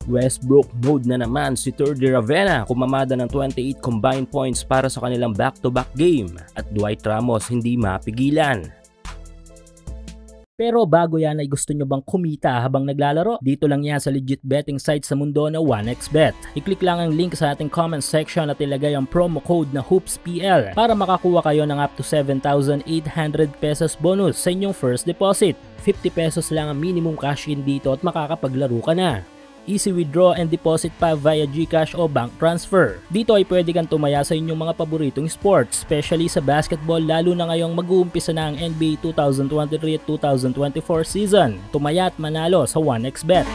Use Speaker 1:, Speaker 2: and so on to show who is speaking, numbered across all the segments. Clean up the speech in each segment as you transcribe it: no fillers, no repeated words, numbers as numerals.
Speaker 1: Westbrook mode na naman si Terdy Ravenna, kumamada ng 28 combined points para sa kanilang back-to-back game at Dwight Ramos hindi mapigilan. Pero bago yan ay gusto nyo bang kumita habang naglalaro? Dito lang yan sa legit betting site sa mundo na 1xBet. I-click lang ang link sa ating comment section at ilagay ang promo code na HOOPSPL para makakuha kayo ng up to 7,800 pesos bonus sa inyong first deposit. 50 pesos lang ang minimum cash in dito at makakapaglaro ka na. Easy withdraw and deposit pa via GCash o bank transfer. Dito ay pwede kang tumaya sa inyong mga paboritong sports, especially sa basketball lalo na ngayong mag-uumpisa na ang NBA 2023 at 2024 season. Tumaya at manalo sa 1xBet.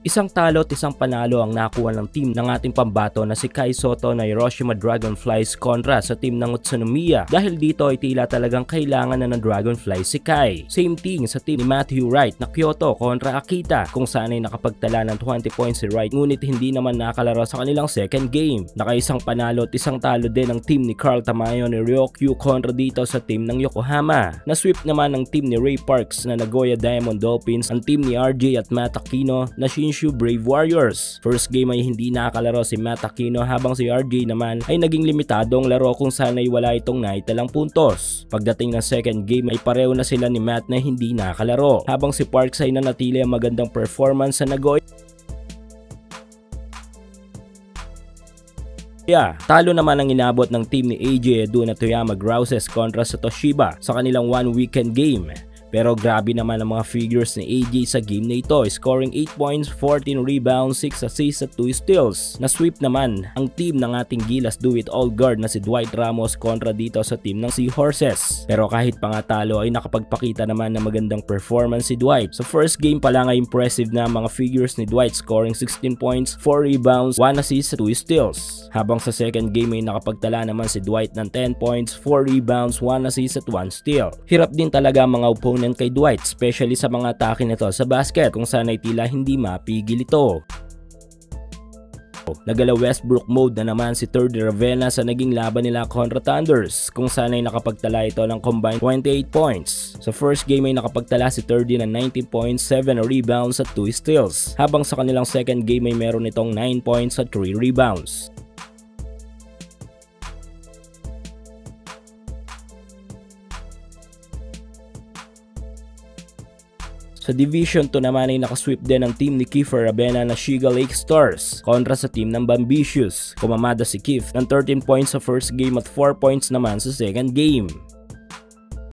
Speaker 1: Isang talo at isang panalo ang nakuha ng team ng ating pambato na si Kai Sotto na Hiroshima Dragonflies kontra sa team ng Utsunomiya. Dahil dito ay tila talagang kailangan na ng Dragonflies si Kai. Same thing sa team ni Matthew Wright na Kyoto kontra Akita, kung saan ay nakapagtala ng 20 points si Wright ngunit hindi naman nakalaro sa kanilang second game. Nakaisang panalo at isang talo din ang team ni Carl Tamayo ni Ryokyu kontra dito sa team ng Yokohama. Na-sweep naman ang team ni Ray Parks na Nagoya Diamond Dolphins ang team ni RJ at Matt Aquino na Shinshu Brave Warriors. First game ay hindi nakakalaro si Matt Aquino habang si RJ naman ay naging limitadong laro kung saan ay wala itong naitalang puntos. Pagdating ng second game ay pareho na sila ni Matt na hindi nakakalaro habang si Parks ay nanatili ang magandang performance sa Nagoya. Talo naman ang inabot ng team ni AJ Edu na Toyama Grouses kontra sa Toshiba sa kanilang one weekend game. Pero grabe naman ang mga figures ni AJ sa game na ito, scoring 8 points, 14 rebounds, 6 assists at 2 steals. Na-sweep naman ang team ng ating Gilas do-it-all guard na si Dwight Ramos kontra dito sa team ng Seahorses. Pero kahit pa nga talo ay nakapagpakita naman ng magandang performance si Dwight. Sa first game pa lang ay impressive na mga figures ni Dwight, scoring 16 points, 4 rebounds, 1 assist at 2 steals. Habang sa second game ay nakapagtala naman si Dwight ng 10 points, 4 rebounds, 1 assist at 1 steal. Hirap din talaga ang mga opponent kay Dwight, especially sa mga atake nito sa basket kung saan ay tila hindi mapigil ito. Nagala Westbrook mode na naman si Terdy Ravenna sa naging laban nila kontra Thunders kung saan ay nakapagtala ito ng combined 28 points. Sa first game ay nakapagtala si Terdy ng 19 points, 7 rebounds at 2 steals, habang sa kanilang second game ay meron itong 9 points at 3 rebounds. Sa Division 2 naman ay nakasweep din ang team ni Kiefer Ravenna na Shiga Lake Stars kontra sa team ng Bambitious. Kumamada si Keith ng 13 points sa first game at 4 points naman sa second game.